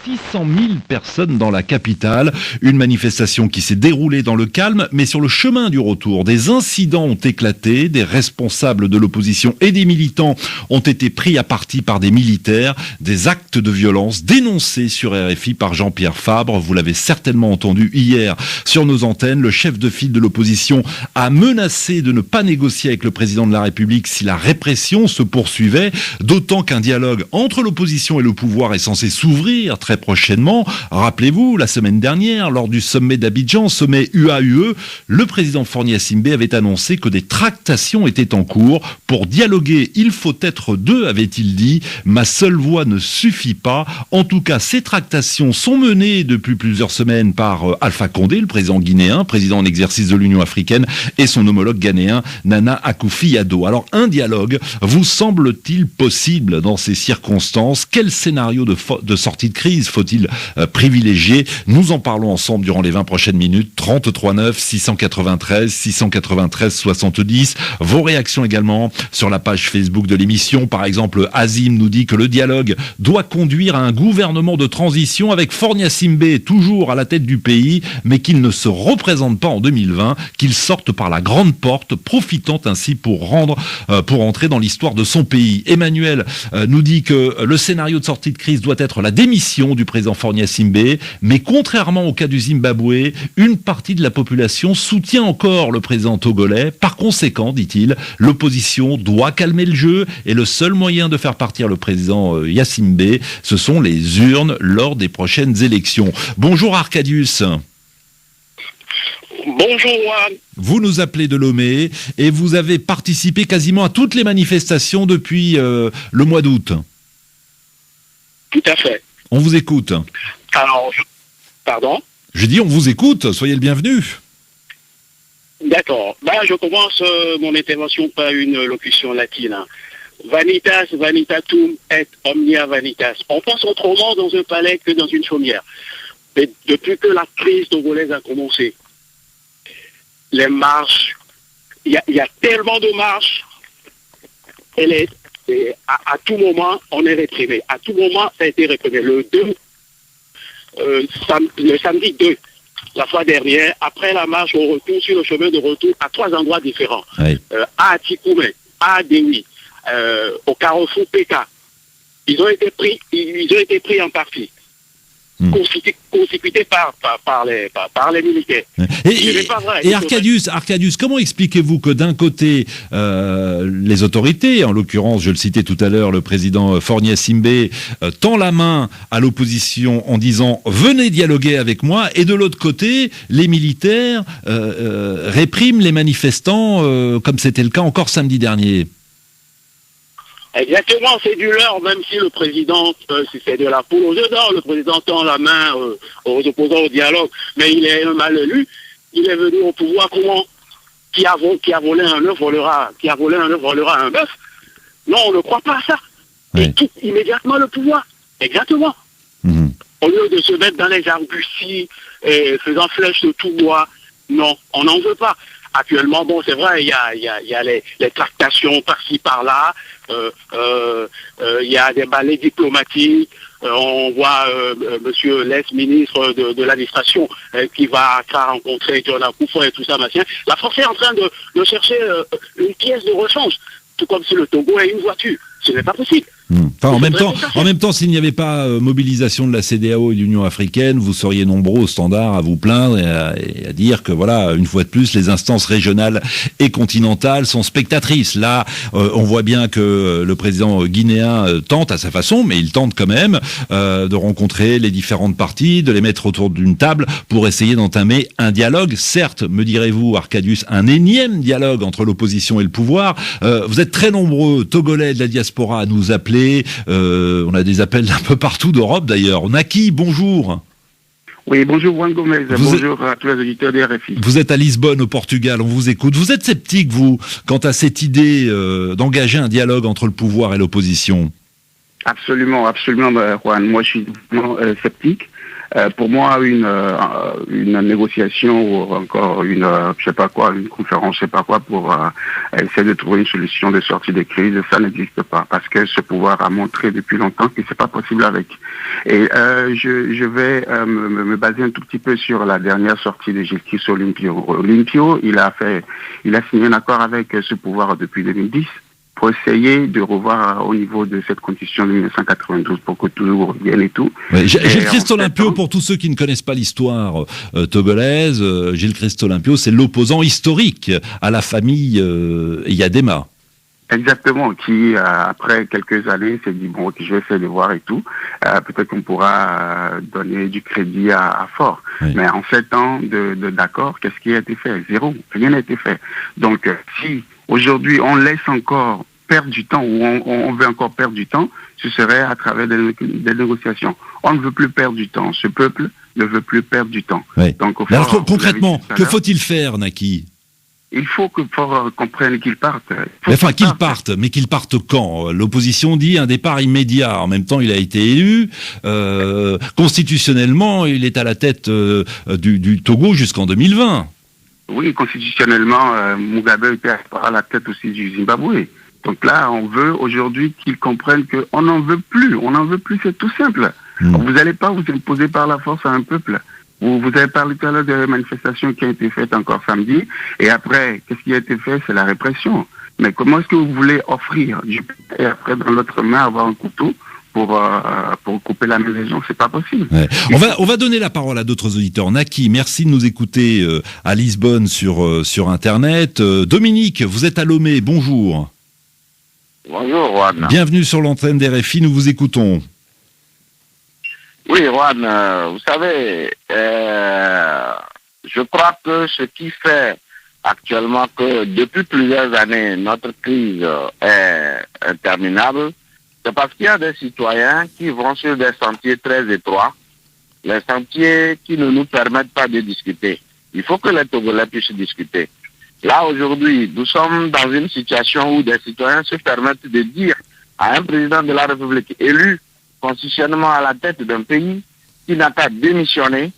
600 000 personnes dans la capitale. Une manifestation qui s'est déroulée dans le calme, mais sur le chemin du retour, des incidents ont éclaté, des responsables de l'opposition et des militants ont été pris à partie par des militaires, des actes de violence dénoncés sur RFI par Jean-Pierre Fabre. Vous l'avez certainement entendu hier sur nos antennes. Le chef de file de l'opposition a menacé de ne pas négocier avec le président de la République si la répression se poursuivait, d'autant qu'un dialogue entre l'opposition et le pouvoir est censé s'ouvrir très prochainement. Rappelez-vous, la semaine dernière, lors du sommet d'Abidjan, sommet UAUE, le président Faure Gnassingbé avait annoncé que des tractations étaient en cours. Pour dialoguer, il faut être deux, avait-il dit. Ma seule voix ne suffit pas. En tout cas, ces tractations sont menées depuis plusieurs semaines par Alpha Condé, le président guinéen, président en exercice de l'Union africaine, et son homologue ghanéen, Nana Akufo-Addo. Alors, un dialogue vous semble-t-il possible dans ces circonstances? Quel scénario de sortie de crise faut-il privilégier? Nous en parlons ensemble durant les 20 prochaines minutes. 33 9 693 693 70. Vos réactions également sur la page Facebook de l'émission. Par exemple, Azim nous dit que le dialogue doit conduire à un gouvernement de transition avec Faure Gnassingbé toujours à la tête du pays, mais qu'il ne se représente pas en 2020, qu'il sorte par la grande porte, profitant ainsi pour entrer dans l'histoire de son pays. Emmanuel nous dit que le scénario de sortie de crise doit être la démission du président Faure Gnassingbé, mais contrairement au cas du Zimbabwe, une partie de la population soutient encore le président togolais. Par conséquent, dit-il, l'opposition doit calmer le jeu et le seul moyen de faire partir le président Gnassingbé, ce sont les urnes lors des prochaines élections. Bonjour Arcadius. Bonjour Juan. Vous nous appelez de Lomé et vous avez participé quasiment à toutes les manifestations depuis le mois d'août. Tout à fait. On vous écoute. Alors, pardon? Je dis on vous écoute, soyez le bienvenu. D'accord. Je commence mon intervention par une locution latine. Vanitas vanitatum et omnia vanitas. On pense autrement dans un palais que dans une chaumière. Mais depuis que la crise togolaise a commencé, les marches, il y a tellement de marches, à tout moment, on est réprimé. À tout moment, ça a été réprimé. Le samedi 2, la fois dernière, après la marche, on retourne sur le chemin de retour à 3 endroits différents. Oui. À Atikoumé, à Adewi, au carrefour PK. Ils ont été pris en partie. Constitué par les militaires. Et Arcadius, comment expliquez-vous que d'un côté, les autorités, en l'occurrence, je le citais tout à l'heure, le président Faure Gnassingbé, tend la main à l'opposition en disant « venez dialoguer avec moi », et de l'autre côté, les militaires répriment les manifestants, comme c'était le cas encore samedi dernier? Exactement, c'est du leurre, même si le président, c'est de la poule aux œufs d'or, le président tend la main aux opposants au dialogue, mais il est un mal élu, il est venu au pouvoir comment? Qui a volé un œuf volera un bœuf? Non, on ne croit pas à ça. Oui. Et quitte immédiatement le pouvoir. Exactement. Au lieu de se mettre dans les arbusties, faisant flèche de tout bois, non, on n'en veut pas. Actuellement, bon, c'est vrai, il y a les tractations par-ci, par-là, il y a des balais diplomatiques, on voit monsieur l'ex-ministre de l'administration qui va rencontrer John Akufo et tout ça, machin. La France est en train de chercher une pièce de rechange, tout comme si le Togo est une voiture. Ce n'est pas possible. Enfin, en même temps, s'il n'y avait pas mobilisation de la CEDEAO et de l'Union africaine, vous seriez nombreux au standard à vous plaindre et à dire que voilà, une fois de plus, les instances régionales et continentales sont spectatrices. Là, on voit bien que le président guinéen tente à sa façon, mais il tente quand même de rencontrer les différentes parties, de les mettre autour d'une table pour essayer d'entamer un dialogue. Certes, me direz-vous, Arcadius, un énième dialogue entre l'opposition et le pouvoir. Vous êtes très nombreux, Togolais de la diaspora, à nous appeler. On a des appels d'un peu partout d'Europe d'ailleurs. Naki, bonjour. Oui, bonjour Juan Gomez, bonjour à tous les auditeurs des RFI. Vous êtes à Lisbonne, au Portugal, on vous écoute. Vous êtes sceptique, vous, quant à cette idée d'engager un dialogue entre le pouvoir et l'opposition? Absolument, absolument, Juan. Moi, je suis vraiment sceptique. Pour moi, une négociation ou encore une, je sais pas quoi, une conférence, je sais pas quoi, pour essayer de trouver une solution de sortie de crise, ça n'existe pas, parce que ce pouvoir a montré depuis longtemps que c'est pas possible avec. Et je vais me baser un tout petit peu sur la dernière sortie de Gilles Christ Olympio. Olympio, il a signé un accord avec ce pouvoir depuis 2010. Pour essayer de revoir au niveau de cette constitution de 1992 pour que tout revienne et tout. Ouais, Gilles Christ Olympio, pour tous ceux qui ne connaissent pas l'histoire togolaise, Gilles Christ Olympio, c'est l'opposant historique à la famille Yadema. Exactement, qui après quelques années s'est dit bon, je vais essayer de voir et tout. Peut-être qu'on pourra donner du crédit à Fort. Oui. Mais en 7 ans d'accord, qu'est-ce qui a été fait? Zéro, rien n'a été fait. Donc si aujourd'hui on laisse encore perdre du temps ou on veut encore perdre du temps, ce serait à travers des négociations. On ne veut plus perdre du temps. Ce peuple ne veut plus perdre du temps. Oui. Donc alors concrètement, que faut-il faire, Naki? Il faut que Fort comprenne qu'il parte. Enfin, qu'il parte, mais qu'il parte quand? L'opposition dit un départ immédiat. En même temps, il a été élu. Constitutionnellement, il est à la tête du Togo jusqu'en 2020. Oui, constitutionnellement, Mugabe était à la tête aussi du Zimbabwe. Donc là, on veut aujourd'hui qu'ils comprennent qu'on n'en veut plus. On n'en veut plus, c'est tout simple. Vous n'allez pas vous imposer par la force à un peuple. Vous avez parlé tout à l'heure de manifestations qui ont été faites encore samedi. Et après, qu'est-ce qui a été fait? C'est la répression. Mais comment est-ce que vous voulez offrir du pain et après, dans l'autre main, avoir un couteau pour couper la main des gens? C'est pas possible. Ouais. On va donner la parole à d'autres auditeurs. Naki, merci de nous écouter à Lisbonne sur Internet. Dominique, vous êtes à Lomé. Bonjour. Bonjour, Juan. Bienvenue sur l'antenne d'RFI. Nous vous écoutons. Oui, Juan, vous savez, je crois que ce qui fait actuellement que depuis plusieurs années, notre crise est interminable, c'est parce qu'il y a des citoyens qui vont sur des sentiers très étroits, les sentiers qui ne nous permettent pas de discuter. Il faut que les Togolais puissent discuter. Là, aujourd'hui, nous sommes dans une situation où des citoyens se permettent de dire à un président de la République élu constitutionnellement à la tête d'un pays qui n'a qu'à démissionner.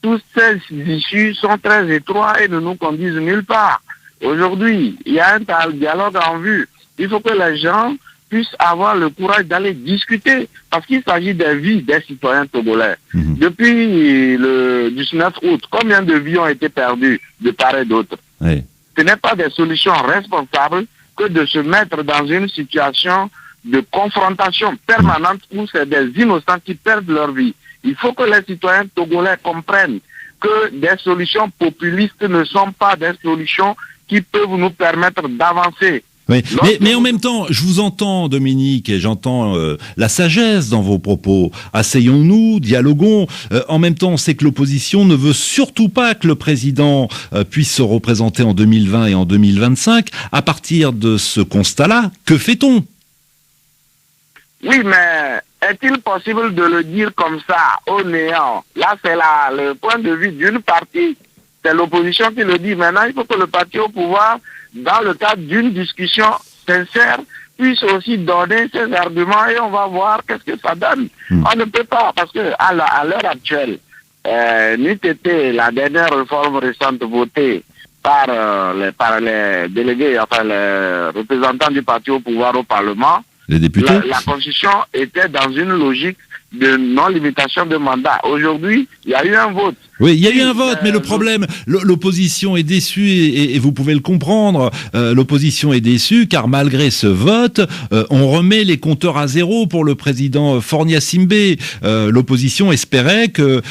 Tous ces issues sont très étroits et ne nous conduisent nulle part. Aujourd'hui, il y a un dialogue en vue. Il faut que les gens puissent avoir le courage d'aller discuter parce qu'il s'agit des vies des citoyens togolais. Depuis le 19 août, combien de vies ont été perdues de part et d'autre? Ce n'est pas des solutions responsables que de se mettre dans une situation de confrontation permanente où c'est des innocents qui perdent leur vie. Il faut que les citoyens togolais comprennent que des solutions populistes ne sont pas des solutions qui peuvent nous permettre d'avancer. Oui. Mais en même temps, je vous entends, Dominique, et j'entends la sagesse dans vos propos. Asseyons-nous, dialoguons. En même temps, on sait que l'opposition ne veut surtout pas que le président puisse se représenter en 2020 et en 2025. À partir de ce constat-là, que fait-on? Oui, mais est-il possible de le dire comme ça, au néant? Là, c'est le point de vue d'une partie. C'est l'opposition qui le dit. Maintenant, il faut que le parti au pouvoir, dans le cadre d'une discussion sincère, puisse aussi donner ses arguments et on va voir qu'est-ce que ça donne. On ne peut pas, parce que à l'heure actuelle, n'eût été la dernière réforme récente votée par les délégués, enfin les représentants du parti au pouvoir au Parlement, les députés. La Constitution était dans une logique de non-limitation de mandat. Aujourd'hui, il y a eu un vote. Oui, il y a eu un vote, mais le problème, l'opposition est déçue et vous pouvez le comprendre. L'opposition est déçue car malgré ce vote, on remet les compteurs à zéro pour le président Fornia Simbe. L'opposition espérait que,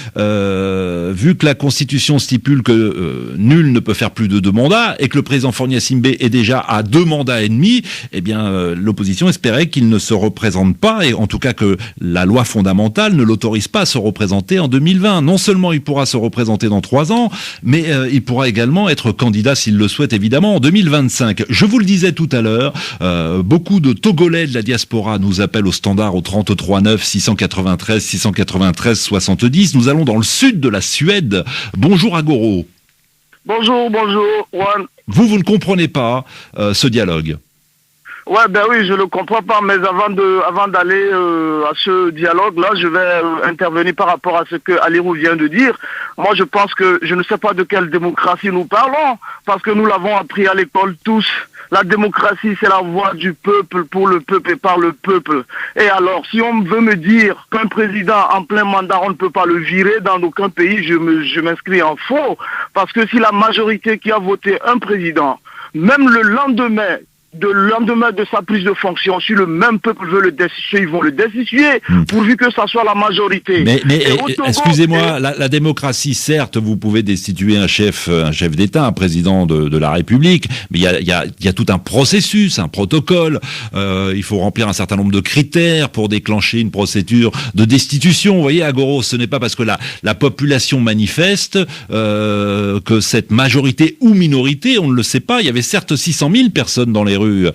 vu que la Constitution stipule que nul ne peut faire plus de 2 mandats et que le président Fornia Simbe est déjà à 2 mandats et demi, eh bien, l'opposition espérait qu'il ne se représente pas et en tout cas que la loi fondamentale ne l'autorise pas à se représenter en 2020. Non seulement il pourra se représenter dans 3 ans, mais il pourra également être candidat s'il le souhaite évidemment en 2025. Je vous le disais tout à l'heure, beaucoup de Togolais de la diaspora nous appellent au standard au 33 9 693 693 70. Nous allons dans le sud de la Suède. Bonjour Agoro. Bonjour, Juan. Vous ne comprenez pas ce dialogue? Ouais, ben oui, je le comprends pas, mais avant d'aller à ce dialogue-là, je vais intervenir par rapport à ce que Alirou vient de dire. Moi, je pense que je ne sais pas de quelle démocratie nous parlons, parce que nous l'avons appris à l'école tous. La démocratie, c'est la voix du peuple, pour le peuple et par le peuple. Et alors, si on veut me dire qu'un président en plein mandat, on ne peut pas le virer dans aucun pays, je m'inscris en faux. Parce que si la majorité qui a voté un président, même le lendemain de sa prise de fonction, si le même peuple veut le destituer, ils vont le destituer, pourvu que ça soit la majorité. Mais Togo, excusez-moi, la démocratie, certes, vous pouvez destituer un chef d'État, un président de la République, mais il y a tout un processus, un protocole. Il faut remplir un certain nombre de critères pour déclencher une procédure de destitution. Vous voyez, Agoro, ce n'est pas parce que la population manifeste que cette majorité ou minorité, on ne le sait pas. Il y avait certes 600 000 personnes dans les rues de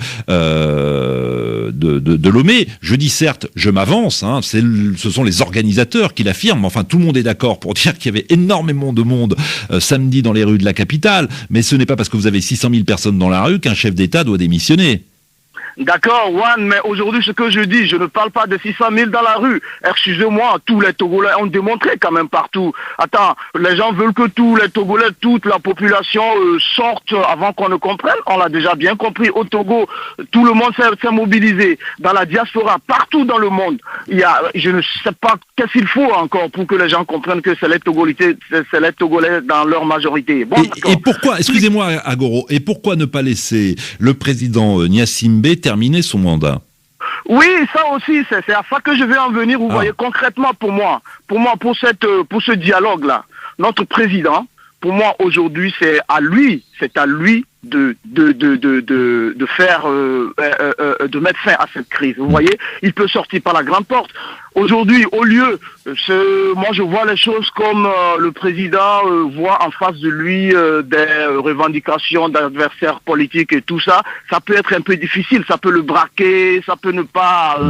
Lomé. Je dis certes, je m'avance, hein, ce sont les organisateurs qui l'affirment, enfin tout le monde est d'accord pour dire qu'il y avait énormément de monde samedi dans les rues de la capitale, mais ce n'est pas parce que vous avez 600 000 personnes dans la rue qu'un chef d'État doit démissionner. D'accord, Juan, mais aujourd'hui, ce que je dis, je ne parle pas de 600 000 dans la rue. Excusez-moi, tous les Togolais ont démontré quand même partout. Attends, les gens veulent que tous les Togolais, toute la population sorte avant qu'on ne comprenne. On l'a déjà bien compris. Au Togo, tout le monde s'est mobilisé. Dans la diaspora, partout dans le monde, je ne sais pas qu'est-ce qu'il faut encore pour que les gens comprennent que c'est les Togolais dans leur majorité. Bon, et pourquoi, excusez-moi Agoro, et pourquoi ne pas laisser le président Gnassingbé terminer son mandat? Oui, ça aussi, c'est à ça que je vais en venir. Vous voyez, concrètement pour ce dialogue-là, notre président, pour moi aujourd'hui, c'est à lui de mettre fin à cette crise. Vous voyez, il peut sortir par la grande porte. Aujourd'hui, au lieu, moi je vois les choses comme le président voit en face de lui des revendications d'adversaires politiques et tout ça. Ça peut être un peu difficile, ça peut le braquer, ça peut ne pas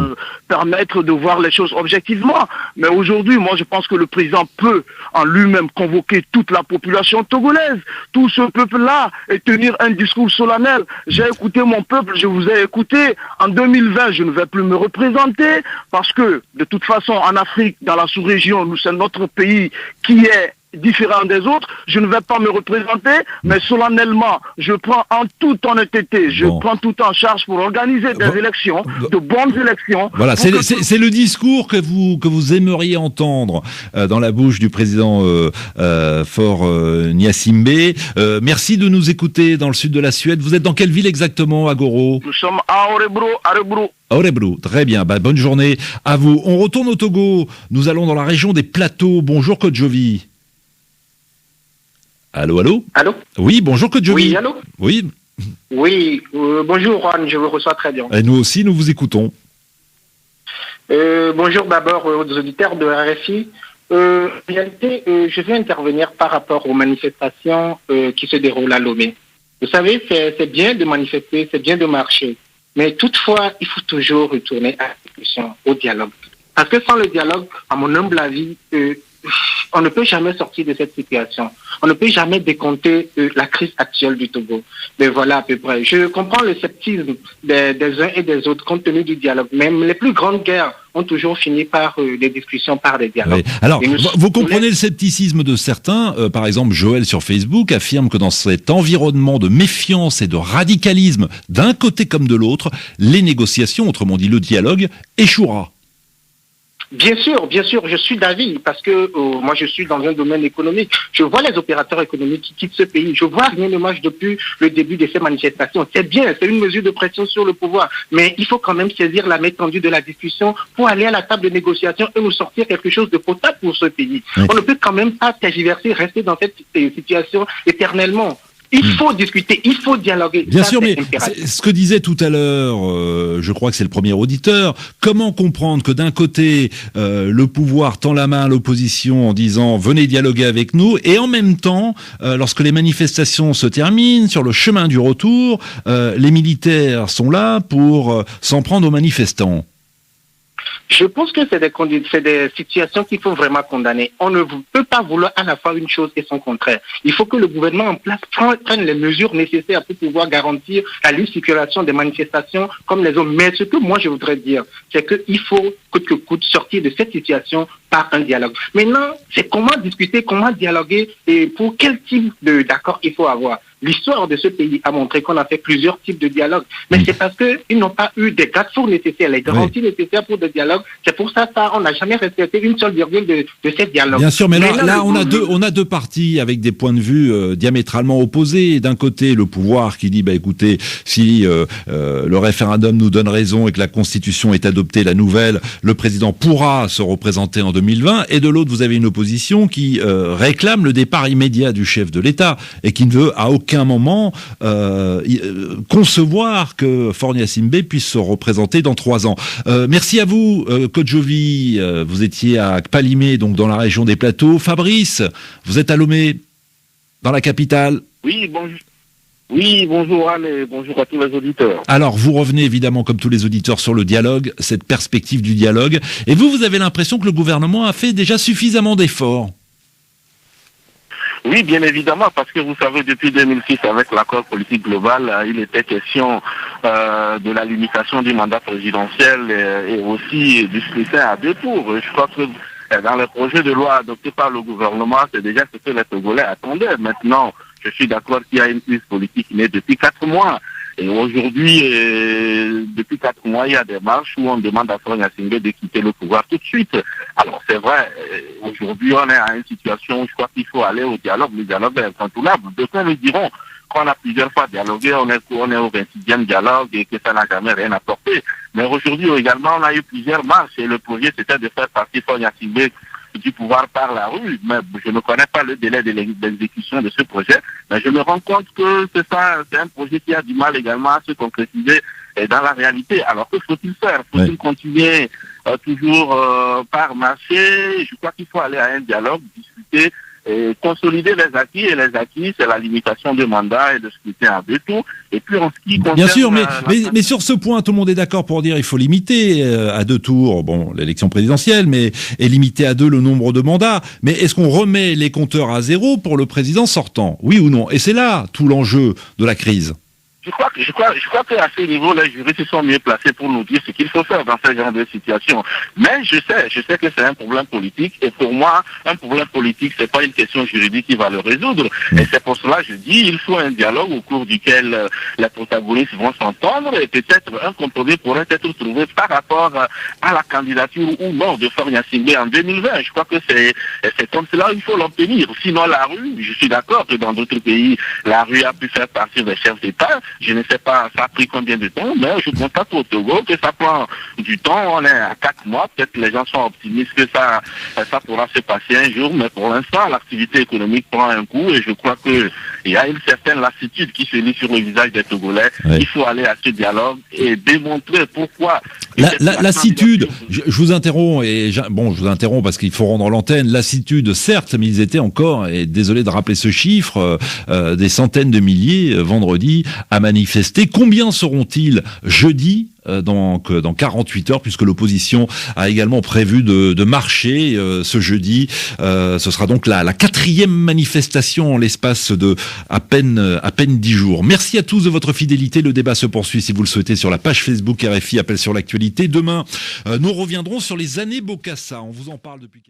permettre de voir les choses objectivement. Mais aujourd'hui, moi je pense que le président peut en lui-même convoquer toute la population togolaise, tout ce peuple-là, et tenir un discours solennel. J'ai écouté mon peuple, je vous ai écouté. En 2020, je ne vais plus me représenter parce que, de toute façon, en Afrique, dans la sous-région, c'est notre pays qui est différent des autres. Je ne vais pas me représenter, mais solennellement, je prends en toute honnêteté, prends tout en charge pour organiser des élections, de bonnes élections. Voilà, c'est le discours que vous aimeriez entendre dans la bouche du président Faure Gnassingbé. Merci de nous écouter dans le sud de la Suède. Vous êtes dans quelle ville exactement, Agoro? Nous sommes à Örebro. Örebro, très bien. Bonne journée à vous. On retourne au Togo. Nous allons dans la région des Plateaux. Bonjour Kodjovi. Allô? Allô? Oui, bonjour Kodjovi. Oui, allô? Oui. Oui, bonjour Juan, je vous reçois très bien. Et nous aussi, nous vous écoutons. Bonjour d'abord aux auditeurs de RFI. En réalité, je vais intervenir par rapport aux manifestations qui se déroulent à Lomé. Vous savez, c'est bien de manifester, c'est bien de marcher. Mais toutefois, il faut toujours retourner à la discussion, au dialogue. Parce que sans le dialogue, à mon humble avis, on ne peut jamais sortir de cette situation. On ne peut jamais décompter la crise actuelle du Togo. Mais voilà à peu près. Je comprends le sceptisme des uns et des autres compte tenu du dialogue. Même les plus grandes guerres ont toujours fini par des discussions, par des dialogues. Oui. Alors, vous comprenez le scepticisme de certains. Par exemple, Joël sur Facebook affirme que dans cet environnement de méfiance et de radicalisme, d'un côté comme de l'autre, les négociations, autrement dit le dialogue, échouera. Bien sûr, je suis d'avis parce que moi je suis dans un domaine économique. Je vois les opérateurs économiques qui quittent ce pays. Je vois rien de marche depuis le début de ces manifestations. C'est bien, c'est une mesure de pression sur le pouvoir. Mais il faut quand même saisir la main tendue de la discussion pour aller à la table de négociation et nous sortir quelque chose de potable pour ce pays. Oui. On ne peut quand même pas tergiverser, rester dans cette situation éternellement. Il faut discuter, il faut dialoguer. Bien sûr, mais ce que disait tout à l'heure, je crois que c'est le premier auditeur, comment comprendre que d'un côté, le pouvoir tend la main à l'opposition en disant « venez dialoguer avec nous » et en même temps, lorsque les manifestations se terminent, sur le chemin du retour, les militaires sont là pour s'en prendre aux manifestants. Je pense que c'est des situations qu'il faut vraiment condamner. On ne peut pas vouloir à la fois une chose et son contraire. Il faut que le gouvernement en place prenne les mesures nécessaires pour pouvoir garantir la libre circulation des manifestations comme les autres. Mais ce que moi je voudrais dire, c'est qu'il faut coûte que coûte sortir de cette situation par un dialogue. Maintenant, c'est comment discuter, comment dialoguer et pour quel type d'accord il faut avoir. L'histoire de ce pays a montré qu'on a fait plusieurs types de dialogues, mais c'est parce qu'ils n'ont pas eu des carrefours nécessaires, les garanties nécessaires pour des dialogues. C'est pour ça on n'a jamais respecté une seule virgule de ces dialogues. Bien sûr, mais là on a deux partis avec des points de vue diamétralement opposés. D'un côté, le pouvoir qui dit, écoutez, si le référendum nous donne raison et que la Constitution est adoptée, la nouvelle, le président pourra se représenter en 2020. Et de l'autre, vous avez une opposition qui réclame le départ immédiat du chef de l'État et qui ne veut à aucun moment concevoir que Faure Gnassingbé puisse se représenter dans 3 ans. Merci à vous, Kodjovi. Vous étiez à Kpalimé, donc dans la région des Plateaux. Fabrice, vous êtes à Lomé, dans la capitale. Oui, bonjour. Oui, bonjour Anne et bonjour à tous les auditeurs. Alors, vous revenez évidemment, comme tous les auditeurs, sur le dialogue, cette perspective du dialogue. Et vous avez l'impression que le gouvernement a fait déjà suffisamment d'efforts? Oui, bien évidemment, parce que vous savez, depuis 2006, avec l'accord politique global, il était question de la limitation du mandat présidentiel et aussi du scrutin à 2 tours. Je crois que dans le projet de loi adopté par le gouvernement, c'est déjà ce que les Togolais attendaient. Maintenant, je suis d'accord qu'il y a une crise politique née depuis 4 mois. Et aujourd'hui, depuis 4 mois, il y a des marches où on demande à Faure Gnassingbé de quitter le pouvoir tout de suite. Alors c'est vrai, aujourd'hui on est à une situation où je crois qu'il faut aller au dialogue. Le dialogue est incontournable. D'autres me diront qu'on a plusieurs fois dialogué, on est au 26e dialogue et que ça n'a jamais rien apporté. Mais aujourd'hui également, on a eu plusieurs marches et le projet c'était de faire partir Faure Gnassingbé du pouvoir par la rue, mais je ne connais pas le délai de l'exécution de ce projet, mais je me rends compte que c'est un projet qui a du mal également à se concrétiser dans la réalité. Alors que faut-il faire? Faut-il continuer toujours par marcher? Je crois qu'il faut aller à un dialogue, discuter, et consolider les acquis, et les acquis, c'est la limitation de mandat et de scrutin à 2 tours. Et puis en ce qui concerne... Bien sûr, mais sur ce point, tout le monde est d'accord pour dire qu'il faut limiter à 2 tours, l'élection présidentielle, mais et limiter à 2 le nombre de mandats. Mais est-ce qu'on remet les compteurs à 0 pour le président sortant? Oui ou non? Et c'est là tout l'enjeu de la crise. Je crois qu'à ce niveau, les juristes sont mieux placés pour nous dire ce qu'il faut faire dans ce genre de situation. Mais je sais que c'est un problème politique, et pour moi, un problème politique, c'est pas une question juridique qui va le résoudre. Et c'est pour cela que je dis, il faut un dialogue au cours duquel les protagonistes vont s'entendre, et peut-être un compromis pourrait être trouvé par rapport à la candidature ou non de Faure Gnassingbé en 2020. Je crois que c'est comme cela qu'il faut l'obtenir. Sinon, la rue, je suis d'accord que dans d'autres pays, la rue a pu faire partir des chefs d'État. Je ne sais pas ça a pris combien de temps, mais je constate au Togo que ça prend du temps. On est à 4 mois, peut-être les gens sont optimistes que ça pourra se passer un jour, mais pour l'instant, l'activité économique prend un coup et je crois qu'il y a une certaine lassitude qui se lit sur le visage des Togolais. Oui. Il faut aller à ce dialogue et démontrer pourquoi... La lassitude, je vous interromps, je vous interromps parce qu'il faut rendre l'antenne. Lassitude, certes, mais ils étaient encore, et désolé de rappeler ce chiffre, des centaines de milliers vendredi à manifester. Combien seront-ils jeudi, donc dans 48 heures, puisque l'opposition a également prévu de marcher ce jeudi. Ce sera donc la 4e manifestation en l'espace de à peine 10 jours. Merci à tous de votre fidélité. Le débat se poursuit, si vous le souhaitez, sur la page Facebook RFI Appel sur l'actualité. Demain, nous reviendrons sur les années Bokassa. On vous en parle depuis...